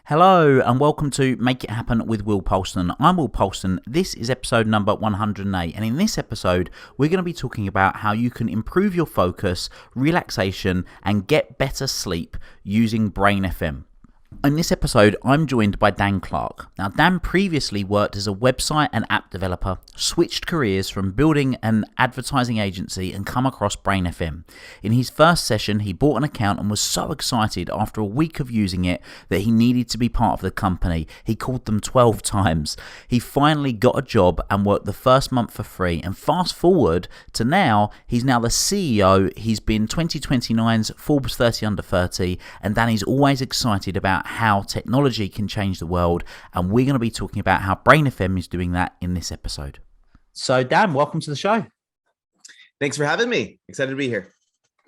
Hello and welcome to Make It Happen with Will Polston. I'm Will Polston. This is episode number 108, and in this episode we're going to be talking about how you can improve your focus, relaxation and get better sleep using BrainFM. In this episode, I'm joined by Dan Clark. Now, Dan previously worked as a website and app developer, switched careers from building an advertising agency and come across BrainFM. In his first session, he bought an account and was so excited after a week of using it that he needed to be part of the company. He called them 12 times. He finally got a job and worked the first month for free. And fast forward to now, he's now the CEO. He's been 2029's Forbes 30 Under 30, and Danny's always excited about how technology can change the world, and we're going to be talking about how BrainFM is doing that in this episode. So Dan, welcome to the show. Thanks for having me. Excited to be here.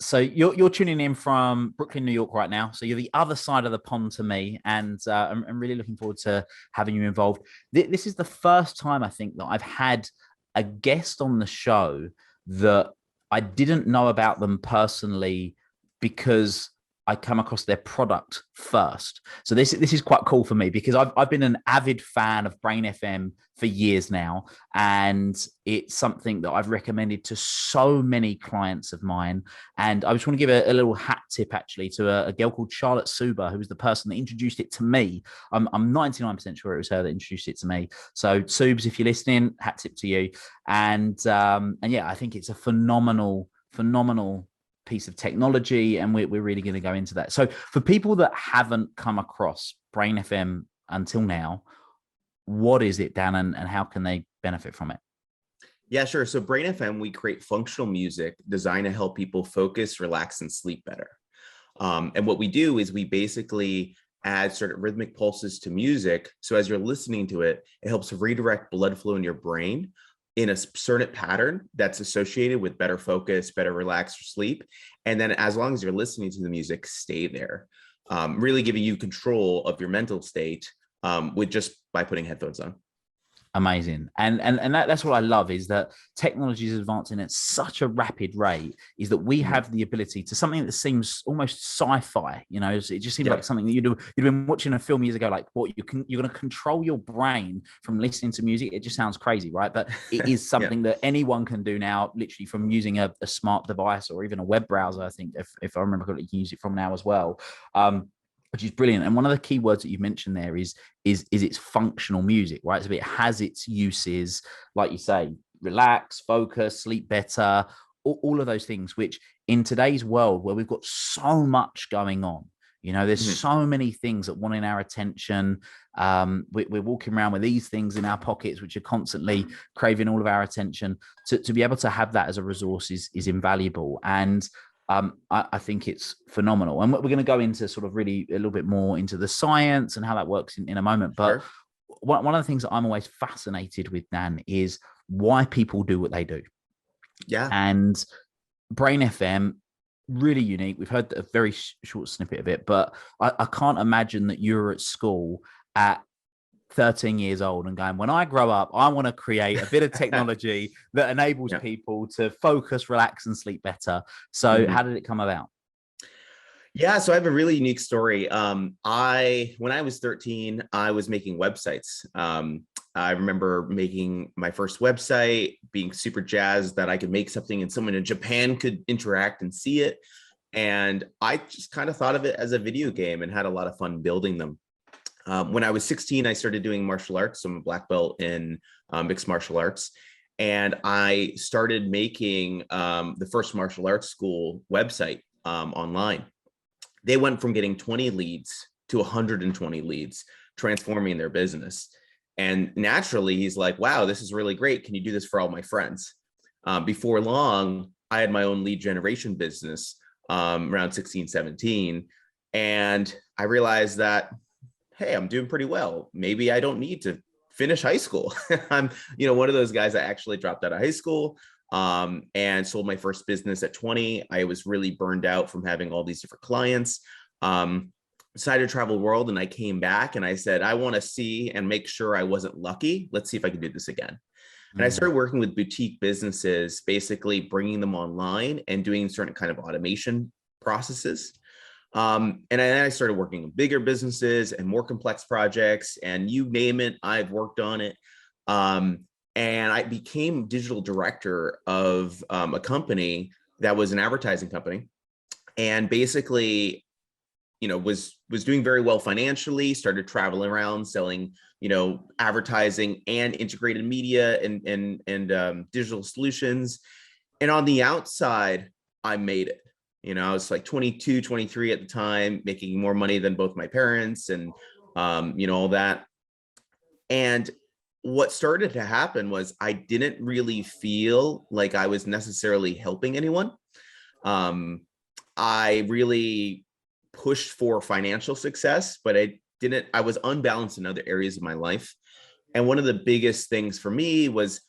So you're tuning in from Brooklyn, New York right now. So you're the other side of the pond to me, and I'm really looking forward to having you involved. This is the first time I think that I've had a guest on the show that I didn't know about them personally because I come across their product first. So this is quite cool for me because I've been an avid fan of BrainFM for years now, and it's something that I've recommended to so many clients of mine. And I just want to give a little hat tip actually to a girl called Charlotte Suber, who was the person that introduced it to me. I'm 99% sure it was her that introduced it to me. So Subes, if you're listening, hat tip to you. And yeah, I think it's a phenomenal piece of technology, and we're really going to go into that. So for people that haven't come across BrainFM until now, what is it, Dan, and how can they benefit from it? Yeah, sure. So BrainFM, we create functional music designed to help people focus, relax, and sleep better. And what we do is we basically add certain rhythmic pulses to music. So as you're listening to it, it helps redirect blood flow in your brain in a certain pattern that's associated with better focus, better relaxed sleep. And then as long as you're listening to the music, stay there, really giving you control of your mental state with just by putting headphones on. Amazing. And that's what I love, is that technology is advancing at such a rapid rate, is that we have the ability to something that seems almost sci-fi, you know. It just seems like something that you've been watching a film years ago, like what you're going to control your brain from listening to music. It just sounds crazy, right? But it is something that anyone can do now, literally from using a smart device or even a web browser. I think if I remember correctly, you can use it from now as well. Which is brilliant. And one of the key words that you mentioned there is it's functional music, right? So it has its uses, like you say, relax, focus, sleep better, all of those things, which in today's world where we've got so much going on, you know, there's so many things that want in our attention. We're walking around with these things in our pockets, which are constantly craving all of our attention. To be able to have that as a resource is invaluable. And I think it's phenomenal. And we're going to go into sort of really a little bit more into the science and how that works in a moment. But one of the things that I'm always fascinated with, Dan, is why people do what they do. Yeah. And BrainFM, really unique. We've heard a very short snippet of it, but I can't imagine that you were at school at 13 years old and going, when I grow up, I want to create a bit of technology that enables people to focus, relax, and sleep better. So how did it come about? Yeah, so I have a really unique story. When I was 13, I was making websites. I remember making my first website, being super jazzed that I could make something and someone in Japan could interact and see it. And I just kind of thought of it as a video game and had a lot of fun building them. When I was 16, I started doing martial arts. So I'm a black belt in mixed martial arts. And I started making the first martial arts school website online. They went from getting 20 leads to 120 leads, transforming their business. And naturally, he's like, wow, this is really great. Can you do this for all my friends? Before long, I had my own lead generation business around 16, 17. And I realized that, hey, I'm doing pretty well. Maybe I don't need to finish high school. I'm, one of those guys that actually dropped out of high school and sold my first business at 20. I was really burned out from having all these different clients. Decided to travel the world, and I came back and I said, I want to see and make sure I wasn't lucky. Let's see if I can do this again. And I started working with boutique businesses, basically bringing them online and doing certain kind of automation processes. And then I started working on bigger businesses and more complex projects, and you name it, I've worked on it. And I became digital director of a company that was an advertising company, and basically, was doing very well financially. Started traveling around selling, advertising and integrated media and digital solutions. And on the outside, I made it. I was like 22, 23 at the time, making more money than both my parents and, all that. And what started to happen was I didn't really feel like I was necessarily helping anyone. I really pushed for financial success, but I was unbalanced in other areas of my life. And one of the biggest things for me was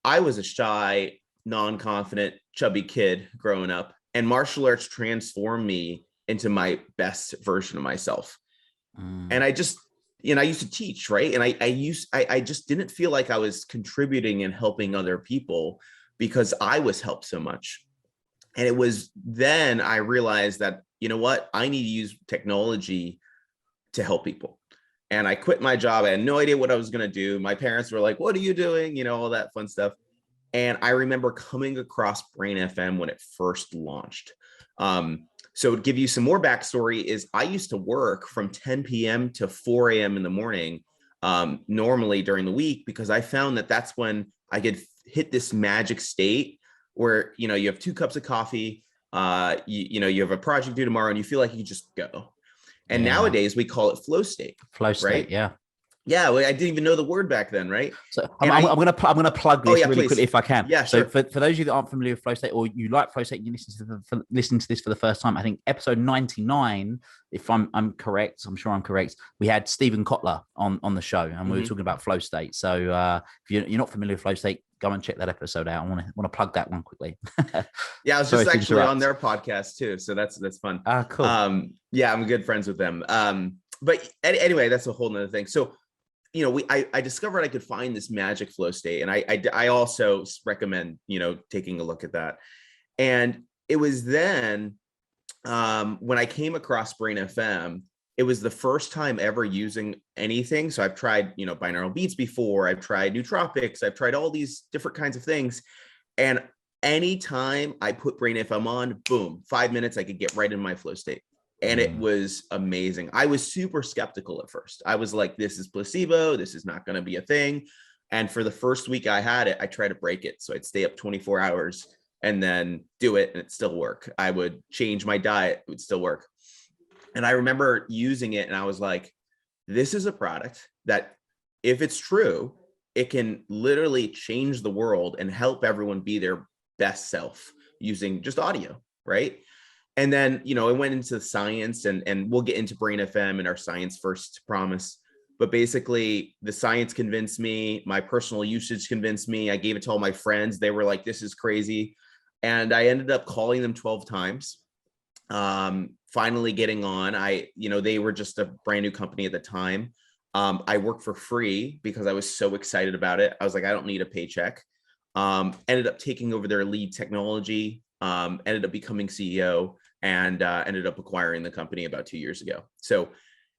I was a shy, non-confident, chubby kid growing up, and martial arts transformed me into my best version of myself. And I just, I used to teach, right? And I just didn't feel like I was contributing and helping other people because I was helped so much. And it was then I realized that, you know what, I need to use technology to help people. And I quit my job. I had no idea what I was going to do. My parents were like, what are you doing? All that fun stuff. And I remember coming across BrainFM when it first launched. So to give you some more backstory is I used to work from 10 p.m. to 4 a.m. in the morning, normally during the week, because I found that that's when I could hit this magic state where, you have 2 cups of coffee, you have a project due tomorrow and you feel like you can just go. And nowadays we call it flow state. Flow state, right? yeah. Yeah, well, I didn't even know the word back then, right? So I'm gonna plug this really quickly if I can. Yeah, so sure. For those of you that aren't familiar with flow state, or you like flow state, you listen to this for the first time. I think episode 99, if I'm correct, I'm sure I'm correct. We had Stephen Kotler on the show, and we were talking about flow state. So if you're not familiar with flow state, go and check that episode out. I want to plug that one quickly. Yeah, I was just actually on their podcast too, so that's fun. Cool. Yeah, I'm good friends with them. But anyway, that's a whole nother thing. So I discovered I could find this magic flow state, and I also recommend taking a look at that. And it was then when I came across BrainFM, it was the first time ever using anything. So I've tried binaural beats before, I've tried nootropics, I've tried all these different kinds of things, and anytime I put BrainFM on, boom, 5 minutes, I could get right in my flow state. And it was amazing. I was super skeptical at first. I was like, this is placebo. This is not going to be a thing. And for the first week I had it, I tried to break it. So I'd stay up 24 hours and then do it, and it'd still work. I would change my diet, it would still work. And I remember using it and I was like, this is a product that, if it's true, it can literally change the world and help everyone be their best self using just audio, right? And then, it went into science, and we'll get into BrainFM and our science first promise. But basically, the science convinced me, my personal usage convinced me. I gave it to all my friends. They were like, this is crazy. And I ended up calling them 12 times. Finally getting on. They were just a brand new company at the time. I worked for free because I was so excited about it. I was like, I don't need a paycheck. Ended up taking over their lead technology, ended up becoming CEO, and ended up acquiring the company about 2 years ago. So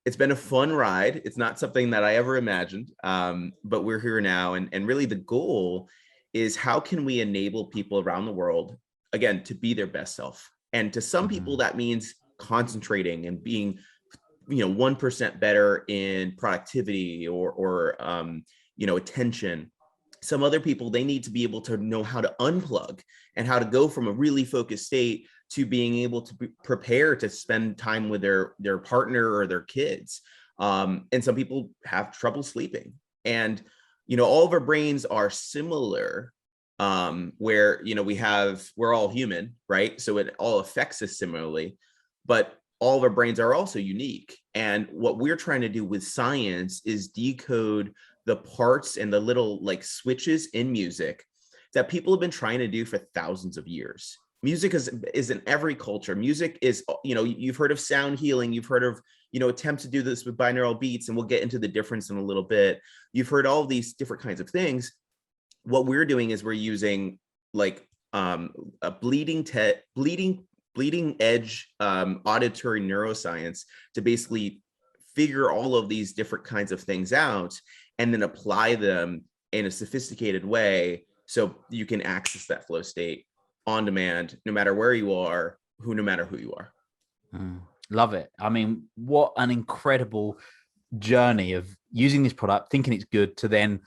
it's been a fun ride. It's not something that I ever imagined, but we're here now. And really the goal is, how can we enable people around the world, again, to be their best self? And to some people, that means concentrating and being 1% better in productivity or attention. Some other people, they need to be able to know how to unplug and how to go from a really focused state to being able to prepare to spend time with their partner or their kids. And some people have trouble sleeping. And, all of our brains are similar, where, we're all human, right? So it all affects us similarly, but all of our brains are also unique. And what we're trying to do with science is decode the parts and the little switches in music that people have been trying to do for thousands of years. Music is in every culture. Music is, you've heard of sound healing. You've heard of, attempts to do this with binaural beats, and we'll get into the difference in a little bit. You've heard all these different kinds of things. What we're doing is we're using a bleeding bleeding edge auditory neuroscience to basically figure all of these different kinds of things out and then apply them in a sophisticated way so you can access that flow state on demand, no matter where you are, no matter who you are. Love it. I mean, what an incredible journey of using this product, thinking it's good, to then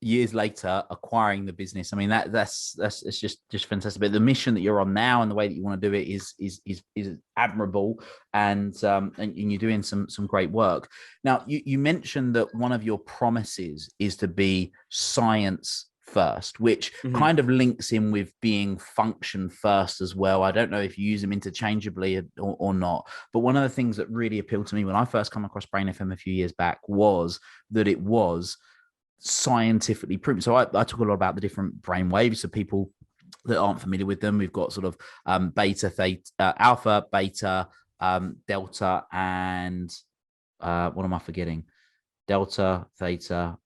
years later acquiring the business. I mean, that's it's just fantastic. But the mission that you're on now and the way that you want to do it is admirable, and you're doing some great work. Now, you mentioned that one of your promises is to be science first, which kind of links in with being function first as well. I don't know if you use them interchangeably or not, but one of the things that really appealed to me when I first come across BrainFM a few years back was that it was scientifically proven. So I talk a lot about the different brain waves. So people that aren't familiar with them, we've got sort of beta, theta, alpha, beta, delta, and what am I forgetting? Delta, theta,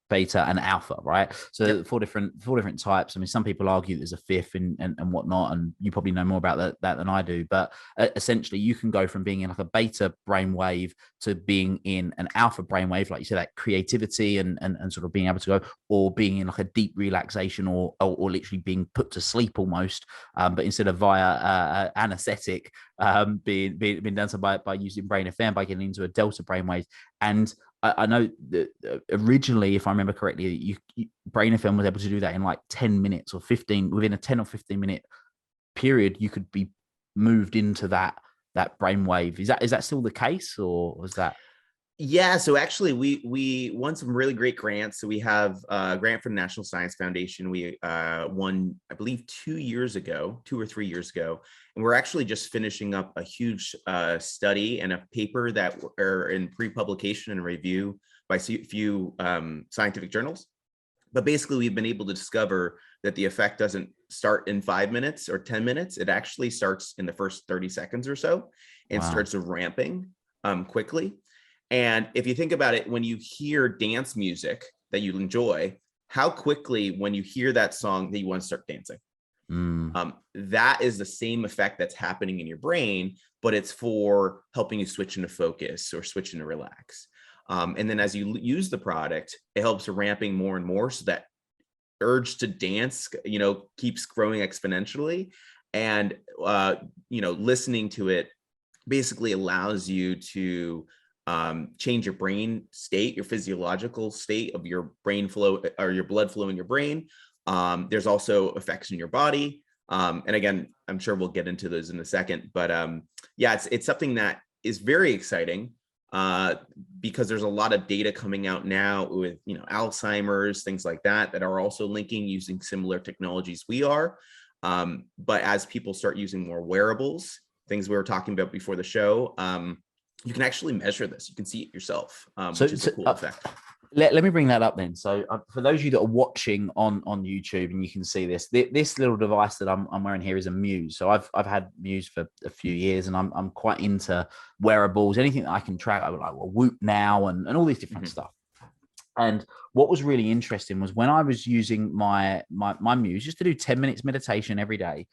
beta, and alpha, right? So four different types. I mean, some people argue there's a fifth and whatnot, and you probably know more about that than I do. But essentially, you can go from being in like a beta brainwave to being in an alpha brainwave, like you said, that creativity and sort of being able to go, or being in like a deep relaxation, or literally being put to sleep almost. But instead of via anesthetic, being done so by using BrainFM, by getting into a delta brainwave. And I know that originally, if I remember correctly, BrainFM was able to do that in like 10 minutes or 15, within a 10 or 15 minute period, you could be moved into that brainwave. Is that still the case, or was that? Yeah, so actually we won some really great grants. So we have a grant from the National Science Foundation. We won, I believe, 2 or 3 years ago. And we're actually just finishing up a huge study and a paper that are in pre-publication and review by a few scientific journals. But basically, we've been able to discover that the effect doesn't start in 5 minutes or 10 minutes. It actually starts in the first 30 seconds or so and starts ramping quickly. And if you think about it, when you hear dance music that you enjoy, how quickly, when you hear that song, that you want to start dancing. That is the same effect that's happening in your brain, but it's for helping you switch into focus or switch into relax. And then as you use the product, it helps ramping more and more, so that urge to dance, keeps growing exponentially. And, listening to it basically allows you to change your brain state, your physiological state of your brain flow, or your blood flow in your brain. There's also effects in your body. And again, I'm sure we'll get into those in a second, but it's something that is very exciting because there's a lot of data coming out now with, Alzheimer's, things like that are also linking using similar technologies we are. But as people start using more wearables, things we were talking about before the show, you can actually measure this. You can see it yourself, which is a cool effect. Let me bring that up then. So for those of you that are watching on YouTube, and you can see this little device that I'm wearing here is a Muse. So I've had Muse for a few years, and I'm quite into wearables, anything that I can track. I would like Whoop now and all these different stuff. And what was really interesting was when I was using my Muse just to do 10 minutes meditation every day,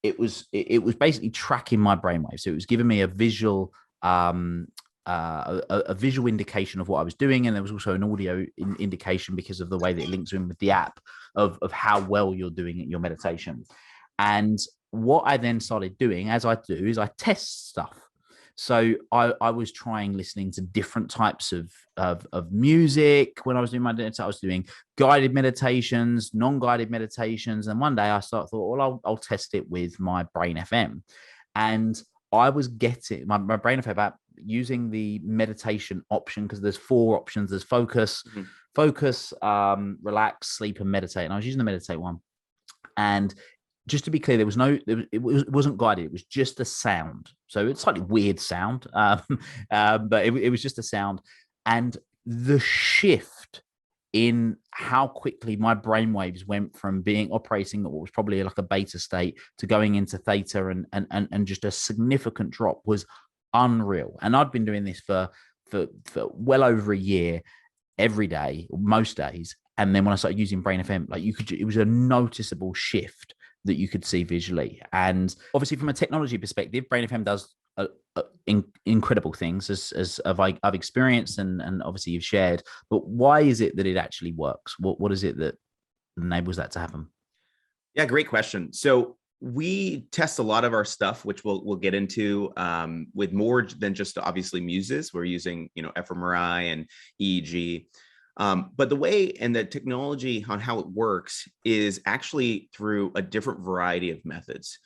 it was basically tracking my brainwaves. So it was giving me a visual a visual indication of what I was doing, and there was also an audio indication because of the way that it links in with the app of how well you're doing your meditation. And what I then started doing, as I do, is I test stuff. So I was trying listening to different types of music when I was doing my meditation. I was doing guided meditations, non-guided meditations, and one day I thought, well, I'll test it with my BrainFM. And I was getting my BrainFM app using the meditation option, because there's 4 options. There's focus, relax, sleep, and meditate. And I was using the meditate one. And just to be clear, it wasn't guided. It was just a sound. So it's slightly weird sound, but it was just a sound. And the shift in how quickly my brainwaves went from being operating at what was probably like a beta state to going into theta and just a significant drop was unreal. And I'd been doing this for well over a year, every day, most days. And then when I started using BrainFM, like it was a noticeable shift that you could see visually. And obviously from a technology perspective, BrainFM does incredible things as I've experienced and obviously you've shared. But why is it that it actually works? What is it that enables that to happen? Yeah, great question. So we test a lot of our stuff, which we'll get into with more than just obviously muses. We're using, fMRI and EEG. But the way and the technology on how it works is actually through a different variety of methods,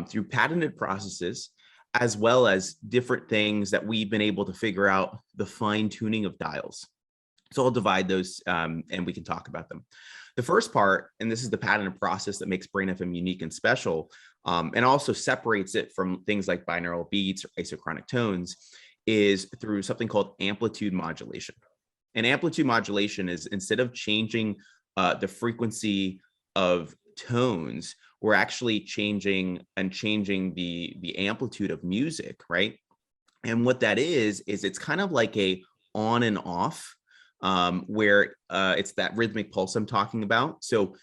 through patented processes, as well as different things that we've been able to figure out the fine tuning of dials. So I'll divide those and we can talk about them. The first part, and this is the patented process that makes BrainFM unique and special, and also separates it from things like binaural beats or isochronic tones, is through something called amplitude modulation. And amplitude modulation is, instead of changing the frequency of tones, we're actually changing the amplitude of music, right? And what that is it's kind of like a on and off, where it's that rhythmic pulse I'm talking about. So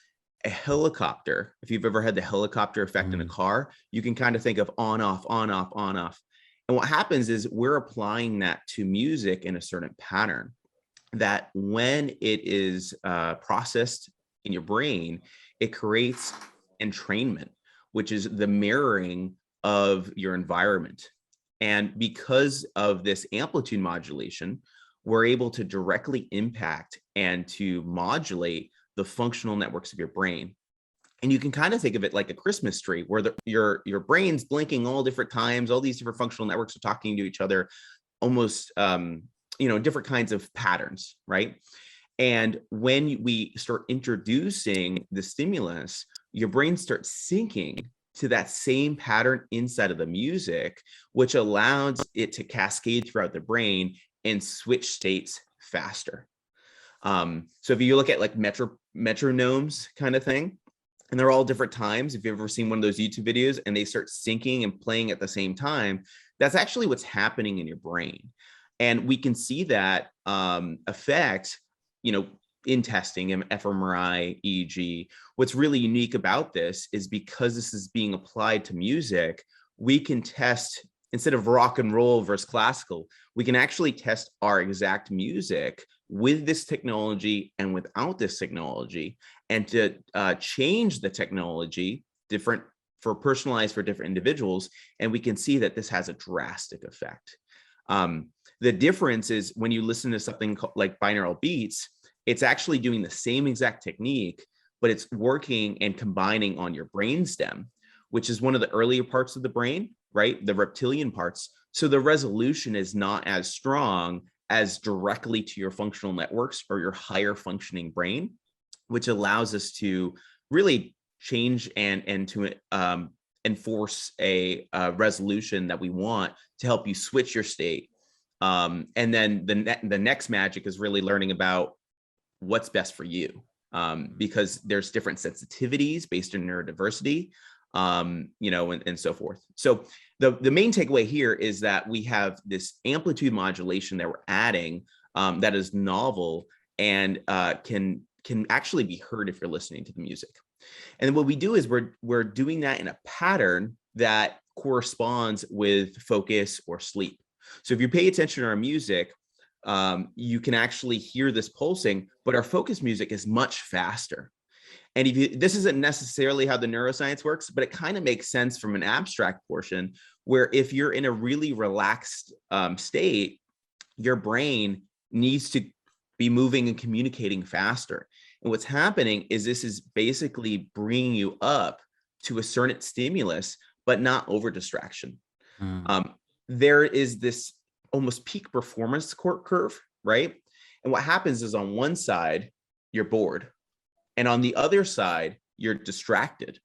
a helicopter, if you've ever had the helicopter effect in a car, you can kind of think of on, off, on, off, on, off. And what happens is we're applying that to music in a certain pattern that when it is processed in your brain, it creates entrainment, which is the mirroring of your environment. And because of this amplitude modulation, we're able to directly impact and to modulate the functional networks of your brain. And you can kind of think of it like a Christmas tree, where your brain's blinking all different times, all these different functional networks are talking to each other, almost different kinds of patterns, right? And when we start introducing the stimulus, your brain starts syncing to that same pattern inside of the music, which allows it to cascade throughout the brain and switch states faster. So if you look at like metronomes kind of thing, and they're all different times. If you've ever seen one of those YouTube videos and they start syncing and playing at the same time, that's actually what's happening in your brain. And we can see that effect, in testing in fMRI, EEG. What's really unique about this is because this is being applied to music, we can test, instead of rock and roll versus classical, we can actually test our exact music with this technology and without this technology, and to change the technology personalized for different individuals. And we can see that this has a drastic effect. The difference is when you listen to something like binaural beats, it's actually doing the same exact technique, but it's working and combining on your brainstem, which is one of the earlier parts of the brain, right? The reptilian parts. So the resolution is not as strong as directly to your functional networks or your higher functioning brain, which allows us to really change and to enforce a resolution that we want to help you switch your state. And then the next magic is really learning about what's best for you, because there's different sensitivities based on neurodiversity, and so forth. So the main takeaway here is that we have this amplitude modulation that we're adding that is novel and can actually be heard if you're listening to the music. And then what we do is we're doing that in a pattern that corresponds with focus or sleep. So if you pay attention to our music, you can actually hear this pulsing, but our focus music is much faster. And this isn't necessarily how the neuroscience works, but it kind of makes sense from an abstract portion, where if you're in a really relaxed state, your brain needs to be moving and communicating faster. And what's happening is this is basically bringing you up to a certain stimulus, but not over distraction. There is this almost peak performance curve, right? And what happens is on one side, you're bored. And on the other side, you're distracted.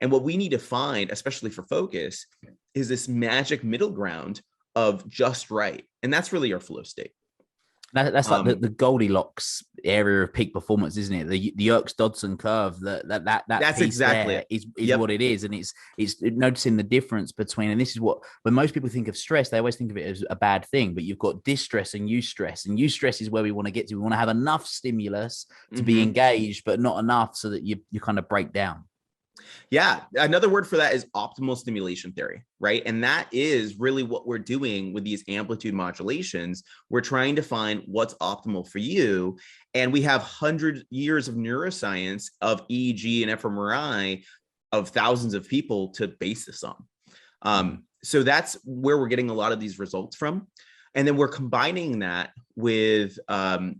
And what we need to find, especially for focus, is this magic middle ground of just right. And that's really our flow state. That's like the Goldilocks area of peak performance, isn't it? The Yerkes-Dodson curve. That's piece exactly there is yep. What it is, and it's noticing the difference between. And this is what, when most people think of stress, they always think of it as a bad thing. But you've got distress and eustress, and eustress is where we want to get to. We want to have enough stimulus to be engaged, but not enough so that you kind of break down. Yeah, another word for that is optimal stimulation theory, right? And that is really what we're doing with these amplitude modulations. We're trying to find what's optimal for you. And we have 100 years of neuroscience of EEG and fMRI of thousands of people to base this on. So that's where we're getting a lot of these results from. And then we're combining that with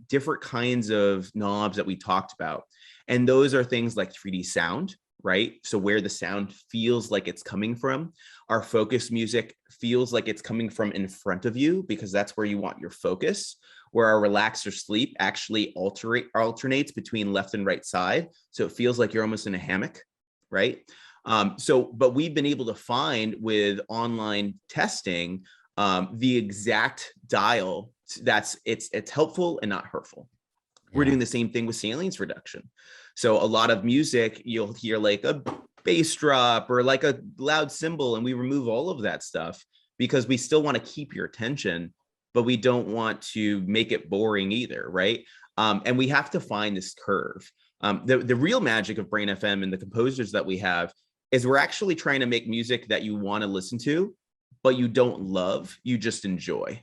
different kinds of knobs that we talked about. And those are things like 3D sound, right? So where the sound feels like it's coming from. Our focus music feels like it's coming from in front of you, because that's where you want your focus. Where our relax or sleep actually alternates between left and right side. So it feels like you're almost in a hammock, right? But we've been able to find with online testing the exact dial that's it's helpful and not hurtful. We're doing the same thing with salience reduction. So a lot of music, you'll hear like a bass drop or like a loud cymbal, and we remove all of that stuff because we still want to keep your attention, but we don't want to make it boring either, right? And we have to find this curve. The real magic of BrainFM and the composers that we have is we're actually trying to make music that you want to listen to, but you don't love, you just enjoy.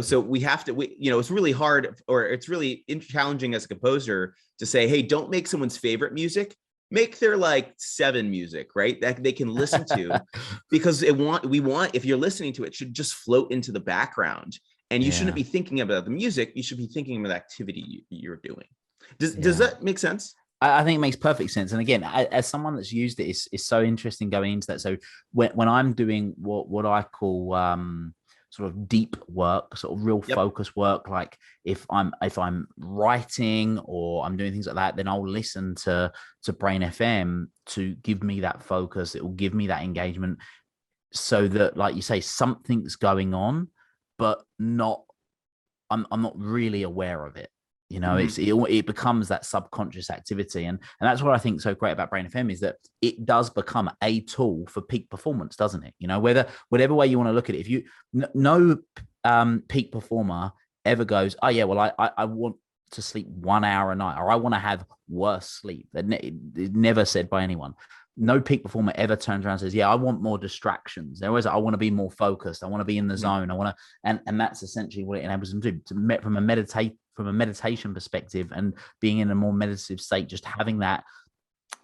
So we have to, it's really hard, or it's really challenging as a composer to say, hey, don't make someone's favorite music, make their like 7 music, right? That they can listen to, because we want, if you're listening to it, should just float into the background, and you shouldn't be thinking about the music. You should be thinking about the activity you're doing. Does that make sense? I think it makes perfect sense. And again, as someone that's used it, it's so interesting going into that. So when I'm doing what I call sort of deep work, sort of real focus work, like if I'm writing or I'm doing things like that, then I'll listen to BrainFM to give me that focus. It will give me that engagement, so that, like you say, something's going on, but I'm not really aware of it. It becomes that subconscious activity, and that's what I think is so great about BrainFM, is that it does become a tool for peak performance, doesn't it? Whatever way you want to look at it. If you no peak performer ever goes, oh yeah, well I want to sleep 1 hour a night, or I want to have worse sleep. It's never said by anyone. No peak performer ever turns around and says, yeah, I want more distractions. They're always like, I want to be more focused. I want to be in the zone. I want to, and that's essentially what it enables them to do. From a meditation perspective, and being in a more meditative state, just having that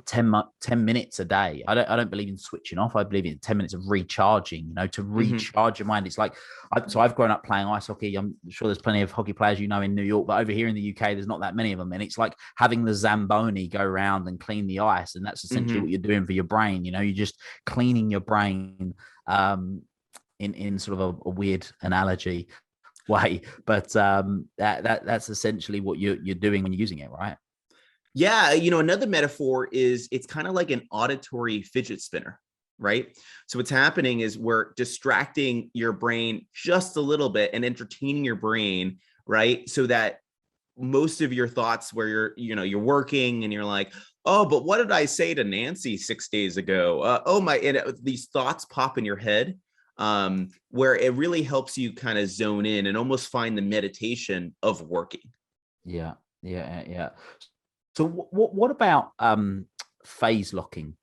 10 minutes a day. I don't believe in switching off. I believe in 10 minutes of recharging, to recharge your mind. It's like, I've grown up playing ice hockey. I'm sure there's plenty of hockey players, in New York, but over here in the UK, there's not that many of them. And it's like having the Zamboni go around and clean the ice. And that's essentially what you're doing for your brain. You're just cleaning your brain in sort of a weird analogy way. But that's essentially what you're doing when you're using it, right? Yeah, another metaphor is it's kind of like an auditory fidget spinner, right? So what's happening is we're distracting your brain just a little bit and entertaining your brain, right? So that most of your thoughts where you're working and you're like, oh, but what did I say to Nancy 6 days ago? These thoughts pop in your head, where it really helps you kind of zone in and almost find the meditation of working. Yeah. So what about phase locking?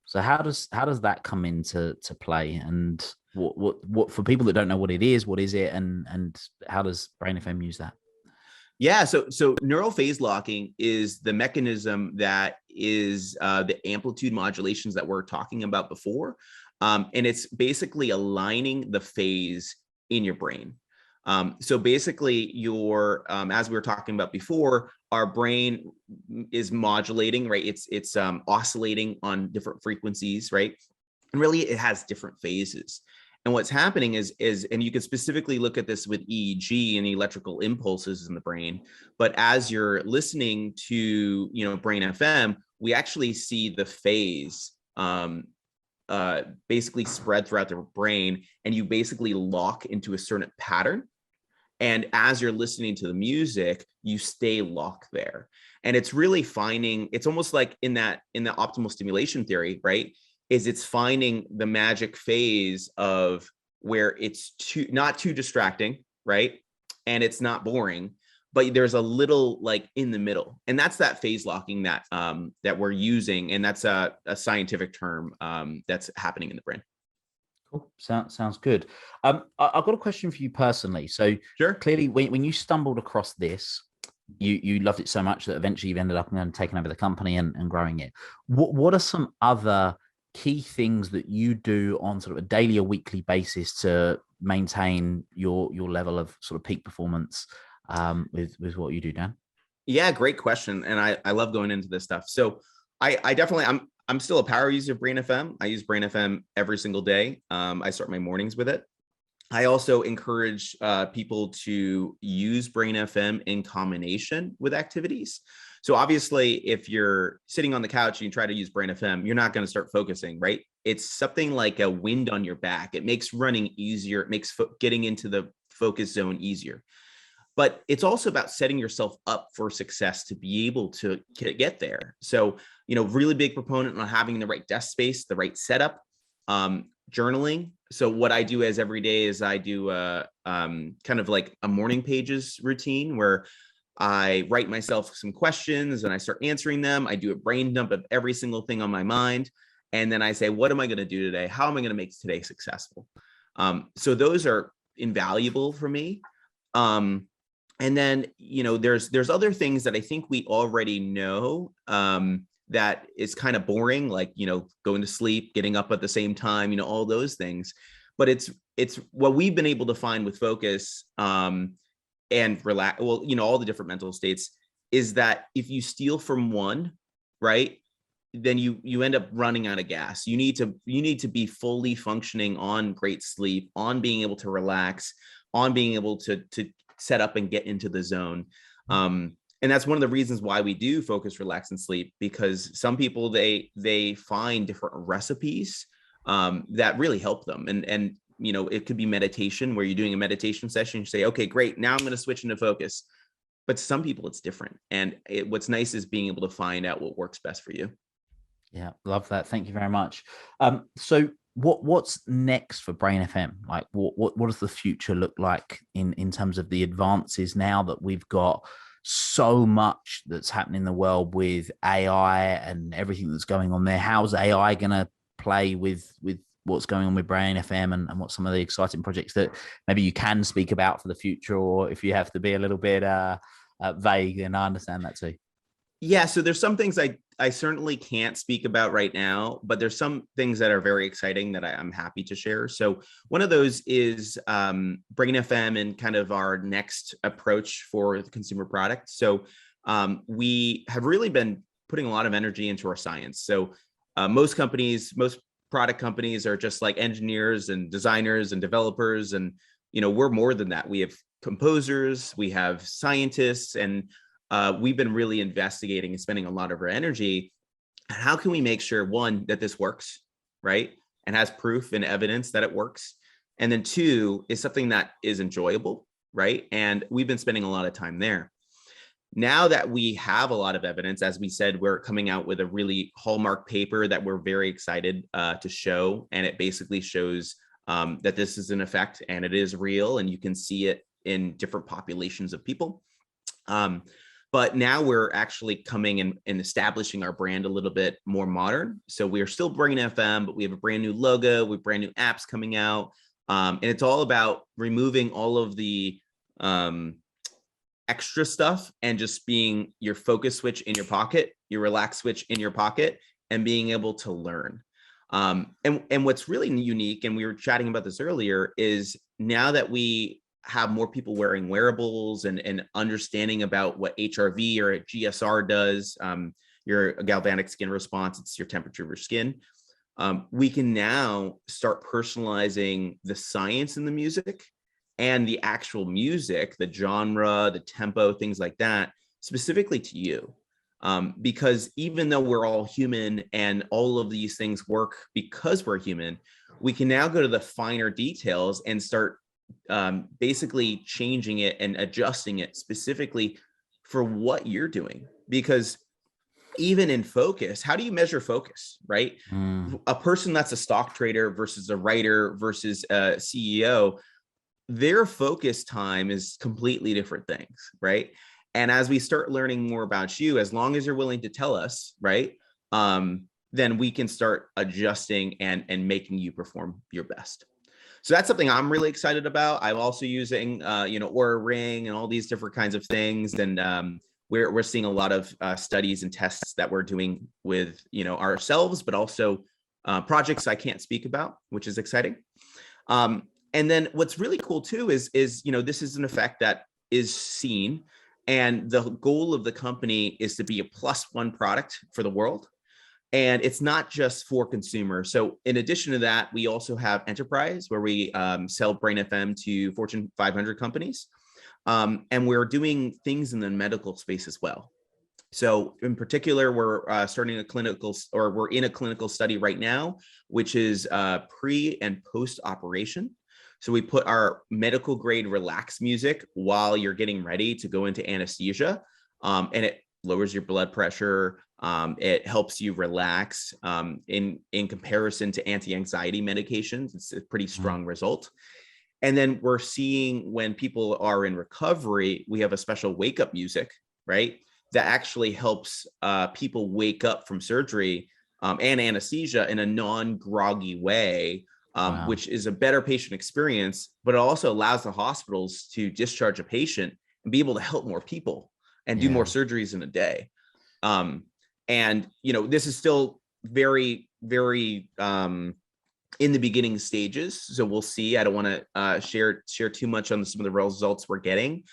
So how does that come into play? And what for people that don't know what it is, what is it, and how does BrainFM use that? Yeah, so neural phase locking is the mechanism that is the amplitude modulations that we're talking about before, and it's basically aligning the phase in your brain. So basically, as we were talking about before, our brain is modulating, right? It's oscillating on different frequencies, right? And really, it has different phases. And what's happening is, and you can specifically look at this with EEG and the electrical impulses in the brain. But as you're listening to, BrainFM, we actually see the phase basically spread throughout the brain, and you basically lock into a certain pattern. And as you're listening to the music, you stay locked there. And it's really it's almost like in the optimal stimulation theory, right? It's finding the magic phase of where it's not too distracting, right? And it's not boring, but there's a little like in the middle, and that's that phase locking that that we're using, and that's a scientific term that's happening in the brain. Cool. Sounds good. I've got a question for you personally. So Sure. clearly, when you stumbled across this, you loved it so much that eventually you've ended up and taking over the company and growing it. What are some other key things that you do on sort of a daily or weekly basis to maintain your level of sort of peak performance with what you do, Dan? Yeah, great question. And I love going into this stuff. So I definitely, I'm still a power user of BrainFM. I use BrainFM every single day. I start my mornings with it. I also encourage people to use BrainFM in combination with activities. So obviously, if you're sitting on the couch and you try to use BrainFM, you're not going to start focusing, right? It's something like a wind on your back. It makes running easier. It makes getting into the focus zone easier. But it's also about setting yourself up for success to be able to get there. So, really big proponent on having the right desk space, the right setup, journaling. So what I do every day is I do kind of like a morning pages routine where I write myself some questions and I start answering them. I do a brain dump of every single thing on my mind. And then I say, what am I going to do today? How am I going to make today successful? So those are invaluable for me. And then, there's other things that I think we already know that is kind of boring, like, going to sleep, getting up at the same time, all those things. But it's what we've been able to find with focus and relax, well, all the different mental states, is that if you steal from one, right, then you end up running out of gas. You need to be fully functioning on great sleep, on being able to relax, on being able to set up and get into the zone. And that's one of the reasons why we do focus, relax, and sleep, because some people, they find different recipes that really help them. And it could be meditation, where you're doing a meditation session, you say, okay, great, now I'm going to switch into focus. But some people it's different. And what's nice is being able to find out what works best for you. Yeah, love that. Thank you very much. So what's next for BrainFM? Like what does the future look like in terms of the advances now that we've got so much that's happening in the world with AI and everything that's going on there? How's AI going to play with what's going on with BrainFM and what some of the exciting projects that maybe you can speak about for the future, or if you have to be a little bit vague, then I understand that too. Yeah, so there's some things I certainly can't speak about right now, but there's some things that are very exciting that I'm happy to share. So one of those is BrainFM and kind of our next approach for the consumer product. So we have really been putting a lot of energy into our science. So most product companies are just like engineers and designers and developers, and we're more than that. We have composers, we have scientists, and we've been really investigating and spending a lot of our energy. How can we make sure, one, that this works, right, and has proof and evidence that it works, and then two, is something that is enjoyable, right? And we've been spending a lot of time there. Now that we have a lot of evidence, as we said, we're coming out with a really hallmark paper that we're very excited to show, and it basically shows that this is an effect and it is real, and you can see it in different populations of people. But now we're actually coming and establishing our brand a little bit more modern. So we are still BrainFM, but we have a brand new logo, we have brand new apps coming out. And it's all about removing all of the extra stuff and just being your focus switch in your pocket, your relax switch in your pocket, and being able to learn. And what's really unique, and we were chatting about this earlier, is now that we have more people wearing wearables and understanding about what HRV or GSR does, your galvanic skin response, it's your temperature of your skin. We can now start personalizing the science in the music and the actual music, the genre, the tempo, things like that, specifically to you. Because even though we're all human and all of these things work because we're human, we can now go to the finer details and start basically changing it and adjusting it specifically for what you're doing. Because even in focus, how do you measure focus, right? A person that's a stock trader versus a writer versus a CEO, their focus time is completely different things, right? And as we start learning more about you, as long as you're willing to tell us, right, then we can start adjusting and making you perform your best. So that's something I'm really excited about. I'm also using, Aura Ring and all these different kinds of things. And we're seeing a lot of studies and tests that we're doing with, ourselves, but also projects I can't speak about, which is exciting. And then what's really cool too is, this is an effect that is seen. And the goal of the company is to be a +1 product for the world. And it's not just for consumers. So in addition to that, we also have enterprise where we sell BrainFM to Fortune 500 companies. And we're doing things in the medical space as well. So in particular, we're we're in a clinical study right now, which is pre and post operation. So we put our medical grade relax music while you're getting ready to go into anesthesia, and it lowers your blood pressure. It helps you relax in comparison to anti-anxiety medications. It's a pretty strong result. And then we're seeing when people are in recovery, we have a special wake up music, right? That actually helps people wake up from surgery and anesthesia in a non-groggy way, which is a better patient experience, but it also allows the hospitals to discharge a patient and be able to help more people and do more surgeries in a day. And, this is still very, very in the beginning stages. So we'll see. I don't want to share too much on some of the results we're getting.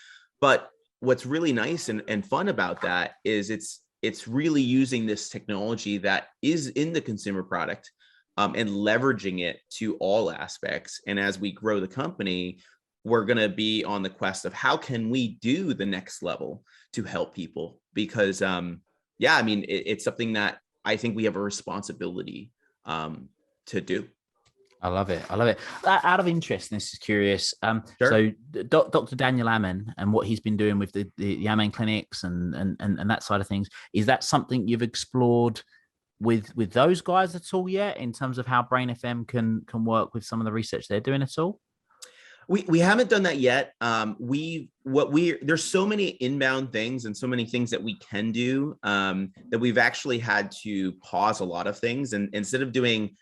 But what's really nice and fun about that is it's really using this technology that is in the consumer product and leveraging it to all aspects. And as we grow the company, we're going to be on the quest of how can we do the next level to help people? Because, it's something that I think we have a responsibility to do. I love it. Out of interest, and this is curious. Sure. So Dr. Daniel Amen and what he's been doing with the Amen clinics and that side of things, is that something you've explored with those guys at all yet, in terms of how BrainFM can work with some of the research they're doing at all? We haven't done that yet. There's so many inbound things and so many things that we can do that we've actually had to pause a lot of things. And instead of doing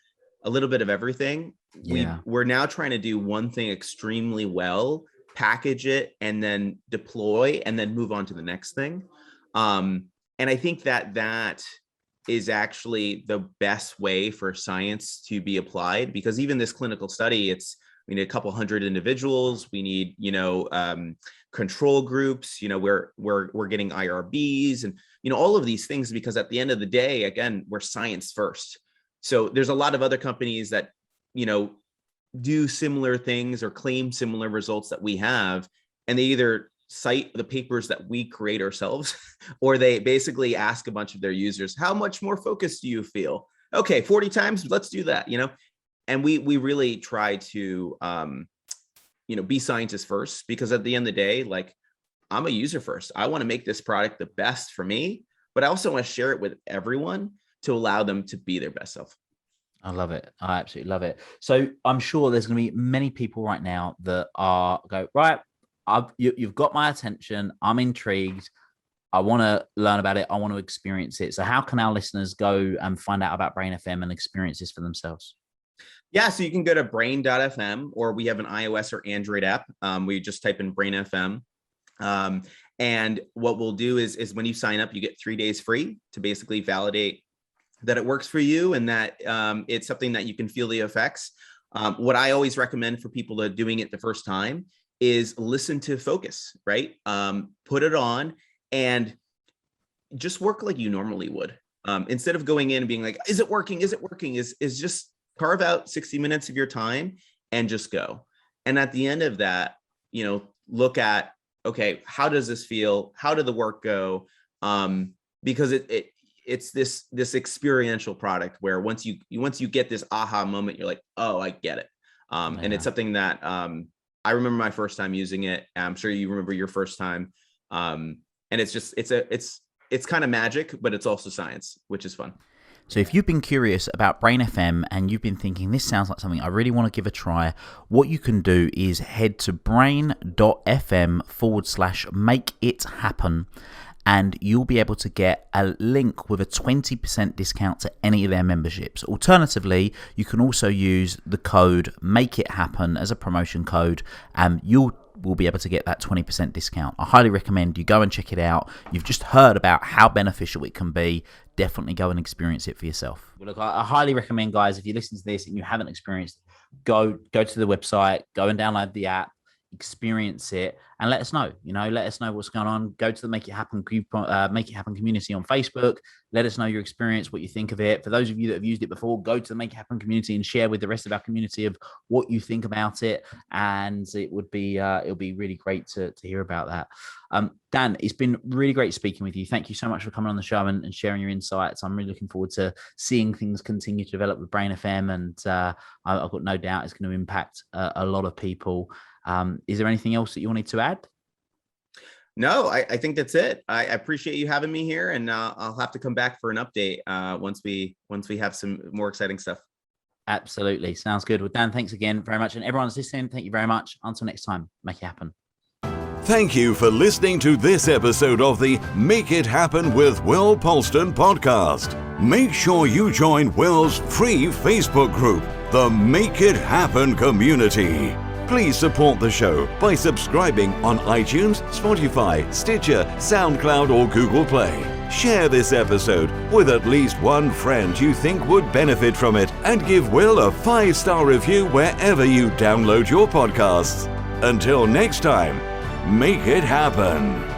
a little bit of everything, we're now trying to do one thing extremely well, package it, and then deploy, and then move on to the next thing. And I think that is actually the best way for science to be applied, because even this clinical study, we need a couple hundred individuals. We need, control groups. We're getting IRBs and all of these things, because at the end of the day, again, we're science first. So there's a lot of other companies that do similar things or claim similar results that we have, and they either cite the papers that we create ourselves, or they basically ask a bunch of their users, how much more focused do you feel? Okay, 40 times, let's do that. And we really try to, be scientists first, because at the end of the day, like, I'm a user first. I want to make this product the best for me, but I also want to share it with everyone to allow them to be their best self. I love it. I absolutely love it. So I'm sure there's going to be many people right now that right, you've got my attention. I'm intrigued. I want to learn about it. I want to experience it. So how can our listeners go and find out about BrainFM and experience this for themselves? Yeah, so you can go to brain.fm, or we have an iOS or Android app. We just type in BrainFM. And what we'll do is when you sign up, you get 3 days free to basically validate that it works for you and that it's something that you can feel the effects. What I always recommend for people that are doing it the first time is listen to focus, right? Put it on and just work like you normally would. Instead of going in and being like, is it working? Is just carve out 60 minutes of your time and just go. And at the end of that, look at, okay, how does this feel? How did the work go? Because it's this experiential product where once you get this aha moment, you're like, oh, I get it. And it's something that I remember my first time using it. I'm sure you remember your first time. And it's kind of magic, but it's also science, which is fun. So if you've been curious about BrainFM and you've been thinking this sounds like something I really want to give a try, what you can do is head to brain.fm/make-it-happen, and you'll be able to get a link with a 20% discount to any of their memberships. Alternatively, you can also use the code MAKEITHAPPEN as a promotion code, and you will be able to get that 20% discount. I highly recommend you go and check it out. You've just heard about how beneficial it can be. Definitely go and experience it for yourself. Well, look, I highly recommend, guys, if you listen to this and you haven't experienced, go to the website, go and download the app, experience it, and let us know. Let us know what's going on. Go to the Make It Happen community on Facebook. Let us know your experience, what you think of it. For those of you that have used it before, go to the Make It Happen community and share with the rest of our community of what you think about it. And it'll be really great to hear about that. Dan, it's been really great speaking with you. Thank you so much for coming on the show and sharing your insights. I'm really looking forward to seeing things continue to develop with BrainFM, and I've got no doubt it's going to impact a lot of people. Is there anything else that you wanted to add? No, I think that's it. I appreciate you having me here, and I'll have to come back for an update once we have some more exciting stuff. Absolutely. Sounds good. Well, Dan, thanks again very much. And everyone's listening, thank you very much. Until next time, make it happen. Thank you for listening to this episode of the Make It Happen with Will Polston podcast. Make sure you join Will's free Facebook group, the Make It Happen community. Please support the show by subscribing on iTunes, Spotify, Stitcher, SoundCloud, or Google Play. Share this episode with at least one friend you think would benefit from it, and give Will a 5-star review wherever you download your podcasts. Until next time, make it happen.